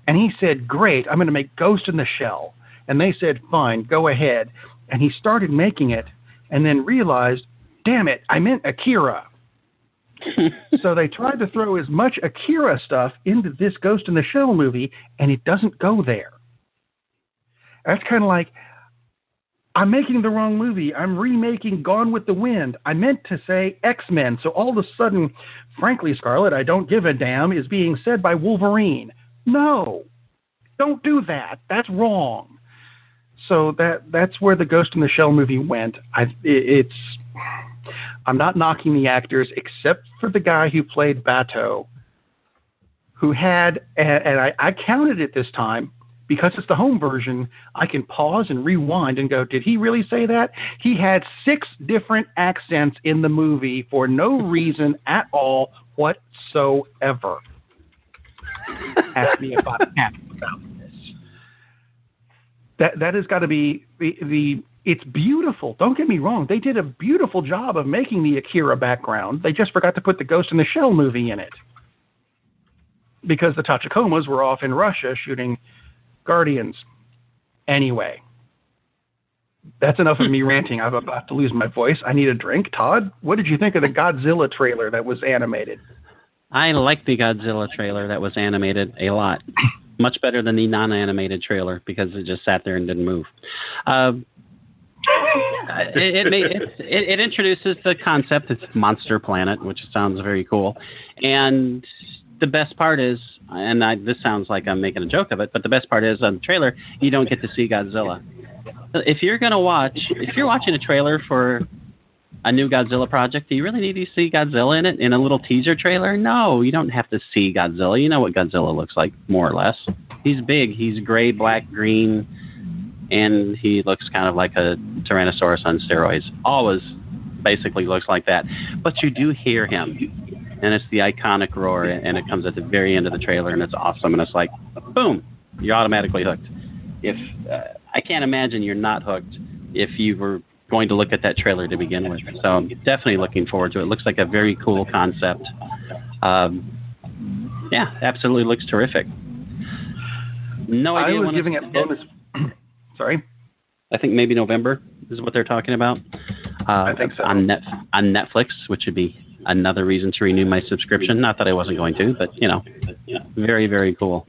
And he said, great, I'm going to make Ghost in the Shell. And they said, fine, go ahead. And he started making it and then realized, damn it, I meant Akira. So they tried to throw as much Akira stuff into this Ghost in the Shell movie, and it doesn't go there. That's kind of like, I'm making the wrong movie. I'm remaking Gone with the Wind. I meant to say X-Men. So all of a sudden, frankly, Scarlett, I don't give a damn is being said by Wolverine. No, don't do that. That's wrong. So that's where the Ghost in the Shell movie went. I'm not knocking the actors, except for the guy who played Bato, who had, and I counted it this time, because it's the home version, I can pause and rewind and go, did he really say that? He had 6 different accents in the movie for no reason at all whatsoever. Ask me if I'm happy about this. That has got to be it's beautiful. Don't get me wrong. They did a beautiful job of making the Akira background. They just forgot to put the Ghost in the Shell movie in it, because the Tachikomas were off in Russia shooting Guardians. Anyway, that's enough of me ranting. I'm about to lose my voice. I need a drink. Todd, what did you think of the Godzilla trailer that was animated? I liked the Godzilla trailer that was animated a lot. Much better than the non-animated trailer because it just sat there and didn't move. It introduces the concept. It's Monster Planet, which sounds very cool. And the best part is, this sounds like I'm making a joke of it, but the best part is on the trailer, you don't get to see Godzilla. If you're watching a trailer for a new Godzilla project, do you really need to see Godzilla in it in a little teaser trailer? No, you don't have to see Godzilla. You know what Godzilla looks like, more or less. He's big. He's gray, black, green, and he looks kind of like a Tyrannosaurus on steroids. Always basically looks like that. But you do hear him, and it's the iconic roar, and it comes at the very end of the trailer, and it's awesome, and it's like, boom, you're automatically hooked. I can't imagine you're not hooked if you were going to look at that trailer to begin with. So I'm definitely looking forward to it. It looks like a very cool concept. Yeah, absolutely looks terrific. No idea. I was giving it bonus. Sorry? I think maybe November is what they're talking about. I think so. On Netflix, which would be another reason to renew my subscription. Not that I wasn't going to, but, very, very cool.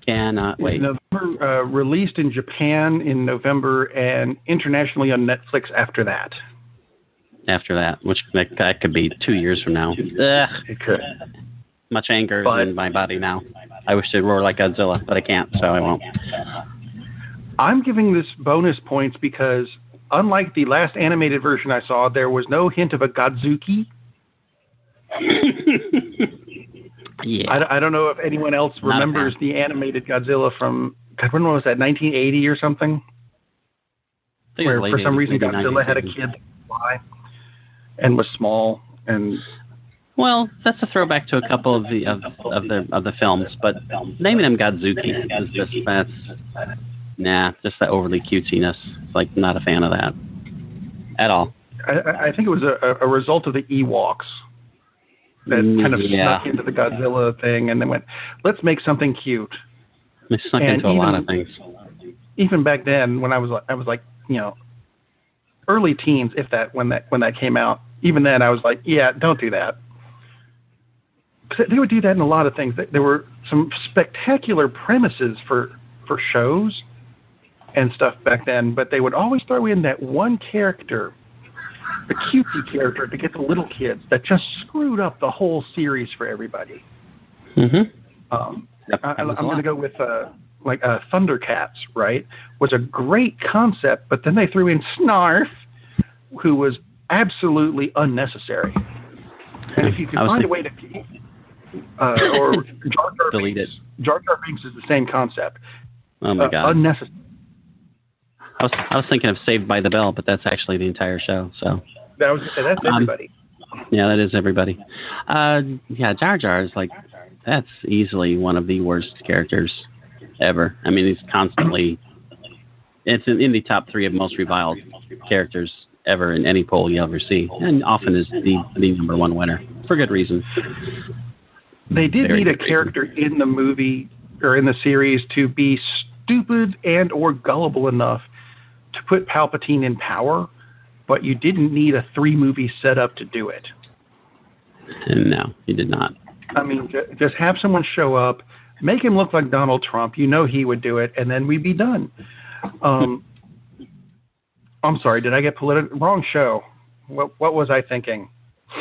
Cannot wait. November, released in Japan in November and internationally on Netflix after that. After that, which that could be 2 years from now. Ugh. It could. Much anger in my body now. I wish to roar like Godzilla, but I can't, so I won't. I'm giving this bonus points because, unlike the last animated version I saw, there was no hint of a Godzuki. Yeah. I don't know if anyone else remembers the animated Godzilla from, when was that, 1980 or something? Where for some reason Godzilla had a kid that could fly and was small and. Well, that's a throwback to a couple of the films, but naming him Godzuki is just just that overly cutesiness. It's like not a fan of that at all. I think it was a result of the Ewoks that kind of snuck into the Godzilla thing, and then went, let's make something cute. They snuck into a lot of things. Even back then, when I was like, early teens, if that when that came out. Even then, I was like, yeah, don't do that. They would do that in a lot of things. There were some spectacular premises for shows and stuff back then, but they would always throw in that one character, the cutesy character, to get the little kids that just screwed up the whole series for everybody. Mm-hmm. I'm going to go with Thundercats, right? Was a great concept, but then they threw in Snarf, who was absolutely unnecessary. And if you can find a way to... or Jar Jar delete Binks. it. Jar Jar Binks is the same concept. Oh my God! Unnecessary. I was thinking of Saved by the Bell, but that's actually the entire show. So that's everybody. Yeah, that is everybody. Jar Jar is that's easily one of the worst characters ever. I mean, he's constantly. It's in the top 3 of most reviled characters ever in any poll you ever see, and often is the number 1 winner for good reason. They did need a character in the movie or in the series to be stupid and or gullible enough to put Palpatine in power, but you didn't need a 3-movie setup to do it. No, you did not. I mean, just have someone show up, make him look like Donald Trump. He would do it, and then we'd be done. I'm sorry, did I get political? Wrong show. What was I thinking?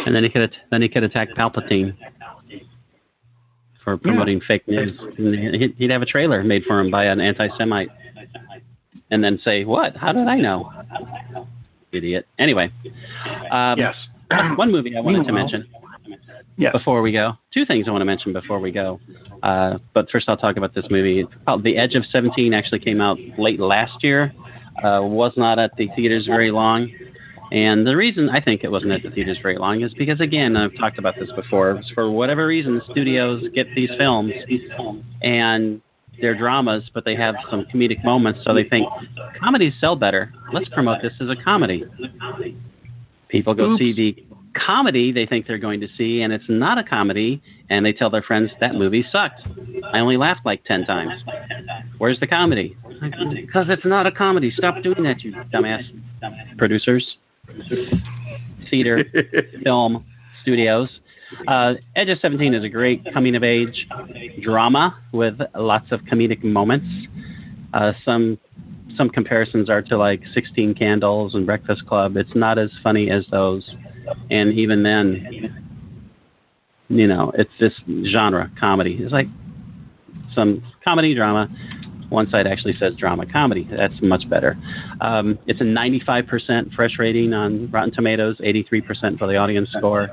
And then he could attack Palpatine for promoting fake news. He'd have a trailer made for him by an anti-Semite, and then say, "What? How did I know?" Idiot. Anyway, yes. One movie I wanted to mention. Yes. Before we go, 2 things I want to mention before we go. But first, I'll talk about this movie. The Edge of 17 actually came out late last year. Was not at the theaters very long. And the reason I think it wasn't at the theaters very long is because, again, I've talked about this before, for whatever reason, the studios get these films and they're dramas, but they have some comedic moments, so they think, comedies sell better. Let's promote this as a comedy. People go see the comedy they think they're going to see, and it's not a comedy, and they tell their friends, that movie sucked. I only laughed 10 times. Where's the comedy? Because it's not a comedy. Stop doing that, you dumbass producers. Theater, film, studios. Edge of 17 is a great coming-of-age drama with lots of comedic moments. Some comparisons are to like 16 Candles and Breakfast Club. It's not as funny as those. And even then, it's this genre, comedy. It's like some comedy drama. One side actually says drama comedy. That's much better. It's a 95% fresh rating on Rotten Tomatoes, 83% for the audience score.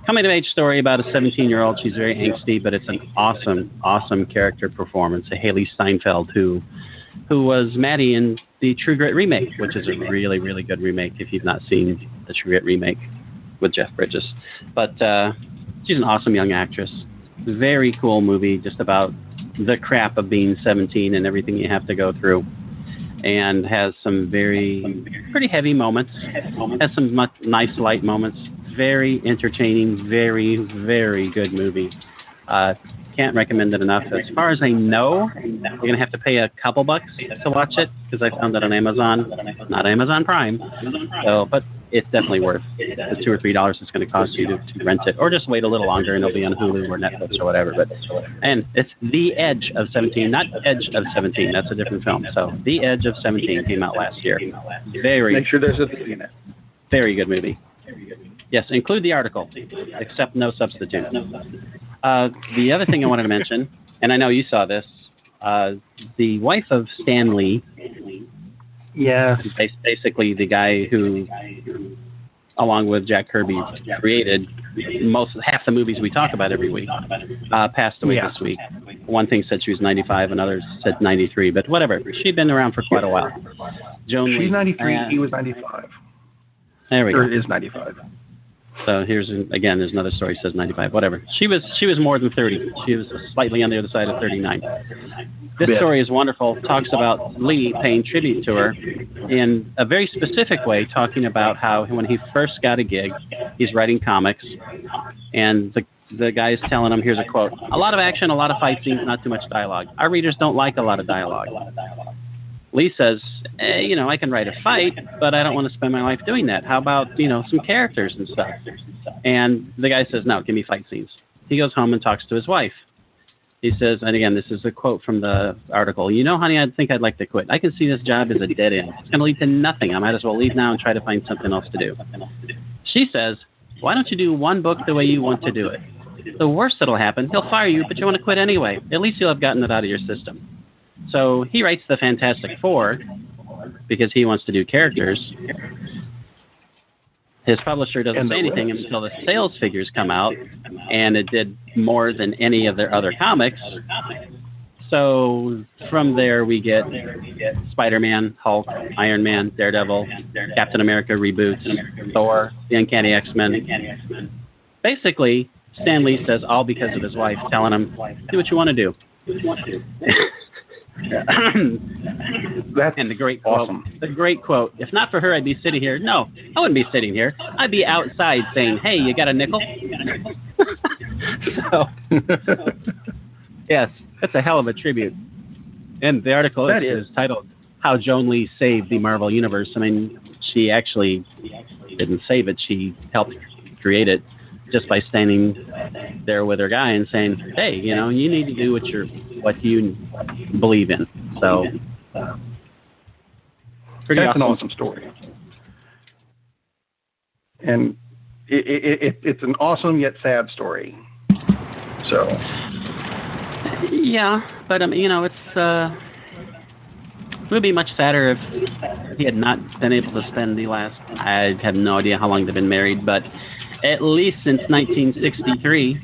Coming of age story about a 17-year-old. She's very angsty, but it's an awesome, awesome character performance. A Haley Steinfeld who was Maddie in the True Grit remake, which is a really, really good remake if you've not seen the True Grit remake with Jeff Bridges. But she's an awesome young actress. Very cool movie, just about the crap of being 17 and everything you have to go through, and has some pretty heavy moments, has some nice light moments, very entertaining, very, very good movie. Can't recommend it enough. As far as I know, you're going to have to pay a couple bucks to watch it, because I found that on Amazon, not Amazon Prime. So, but it's definitely worth the $2 or $3 it's going to cost you to rent it, or just wait a little longer and it'll be on Hulu or Netflix or whatever. And it's The Edge of 17, not Edge of 17. That's a different film. So The Edge of 17 came out last year. Make sure there's a thing in it. Very good movie. Yes, include the article, except no substitute. The other thing I wanted to mention, and I know you saw this, the wife of Stan Lee. Yeah. Basically the guy who, along with Jack Kirby, created half the movies we talk about every week, passed away this week. One thing said she was 95, and others said 93, but whatever. She'd been around for quite a while. She's 93, he was 95. There we go. Or is 95. So there's another story says 95, whatever. She was more than 30. She was slightly on the other side of 39. This story is wonderful. Talks about Lee paying tribute to her in a very specific way, talking about how when he first got a gig, he's writing comics, and the guy's telling him, here's a quote, "A lot of action, a lot of fight scenes, not too much dialogue. Our readers don't like a lot of dialogue." Lee says, I can write a fight, but I don't want to spend my life doing that. How about, some characters and stuff? And the guy says, no, give me fight scenes. He goes home and talks to his wife. He says, and again, this is a quote from the article, honey, I think I'd like to quit. I can see this job as a dead end. It's going to lead to nothing. I might as well leave now and try to find something else to do. She says, why don't you do one book the way you want to do it? The worst that'll happen, he'll fire you, but you want to quit anyway. At least you'll have gotten it out of your system. So he writes the Fantastic Four because he wants to do characters. His publisher doesn't say anything until the sales figures come out, and it did more than any of their other comics. So from there we get Spider-Man, Hulk, Iron Man, Daredevil, Captain America reboots, Thor, the Uncanny X-Men. Basically, Stan Lee says all because of his wife telling him, do what you want to do. That's and the great quote, awesome. The great quote. If not for her, I'd be sitting here. No, I wouldn't be sitting here. I'd be outside saying, "Hey, you got a nickel?" So, yes, that's a hell of a tribute. And the article is titled "How Joan Lee Saved the Marvel Universe." I mean, she actually didn't save it; she helped create it just by standing there with her guy and saying, "Hey, you need to do what you believe in." So, that's an awesome story, and it's an awesome yet sad story. So, yeah, but it would be much sadder if he had not been able to spend the last. I have no idea how long they've been married, but at least since 1963.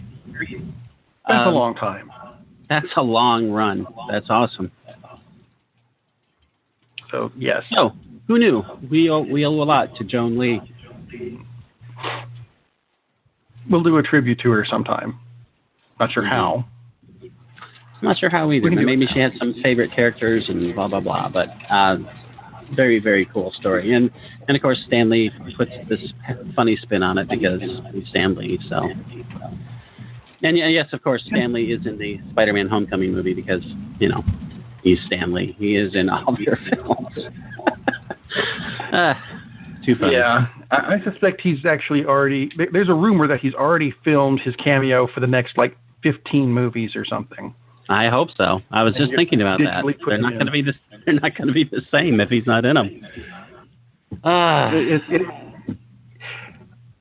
That's a long time. That's a long run. That's awesome. So, yes. So, who knew? We owe a lot to Joan Lee. We'll do a tribute to her sometime. Not sure how. I'm not sure how either. Maybe she had some favorite characters and blah, blah, blah. But very, very cool story. And of course, Stan Lee puts this funny spin on it because he's Stan Lee. So. And yes, of course, Stan Lee is in the Spider-Man Homecoming movie because, he's Stan Lee. He is in all of your films. Too funny. Yeah. I suspect he's actually already... There's a rumor that he's already filmed his cameo for the next, 15 movies or something. I hope so. I was just thinking about that. They're not going to be the same if he's not in them.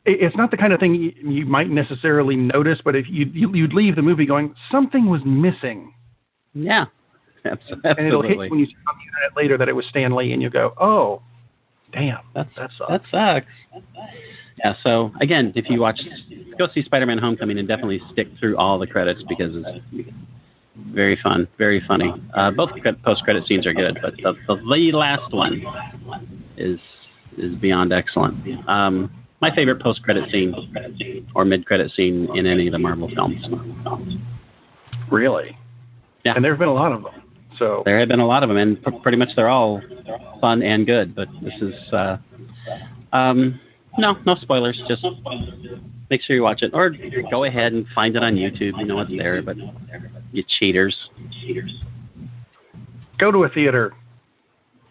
It's not the kind of thing you might necessarily notice, but if you'd leave the movie going, something was missing. Yeah, absolutely. And it'll hit you when you see on the internet later that it was Stan Lee, and you go, oh, damn, that sucks. That sucks. Yeah, so, again, if you go see Spider-Man Homecoming and definitely stick through all the credits because it's very fun, very funny. Both post-credit scenes are good, but the last one is beyond excellent. My favorite post-credit scene or mid-credit scene in any of the Marvel films. Really? Yeah. And there have been a lot of them. So there have been a lot of them, and pretty much they're all fun and good. But this is no spoilers. Just make sure you watch it, or go ahead and find it on YouTube. You know it's there, but you cheaters. Go to a theater.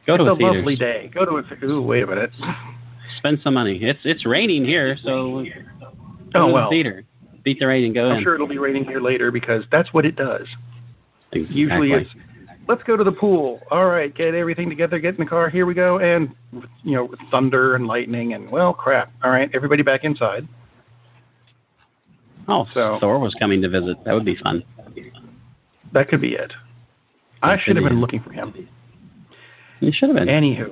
It's a lovely day. Go to a... Ooh, wait a minute. Spend some money. It's raining here, so go to the theater. Beat the rain and go in. I'm sure it'll be raining here later because that's what it does. Exactly. Usually it's, let's go to the pool. All right, get everything together, get in the car, here we go. And, with thunder and lightning and, well, crap. All right, everybody back inside. Oh, so Thor was coming to visit. That would be fun. That could be it. I should have been looking for him. You should have been. Anywho.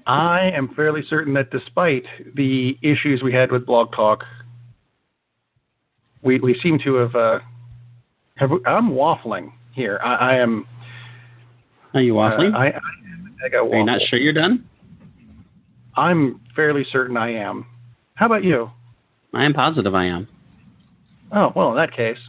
I am fairly certain that despite the issues we had with Blog Talk, we seem to have I'm waffling here. I am. Are you waffling? I got waffle. Are you not sure you're done? I'm fairly certain I am. How about you? I am positive I am. Oh, well, in that case,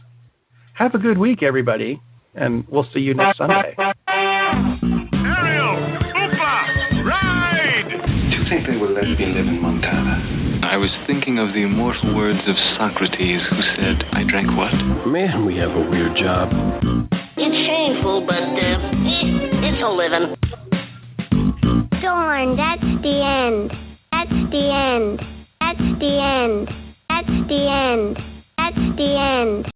have a good week, everybody, and we'll see you next Sunday. Ariel! Oopa! Ride! Do you think they will let me live in Montana? I was thinking of the immortal words of Socrates, who said, I drank what? Man, we have a weird job. It's shameful, but it's a living. Darn, that's the end. That's the end. That's the end. That's the end. That's the end.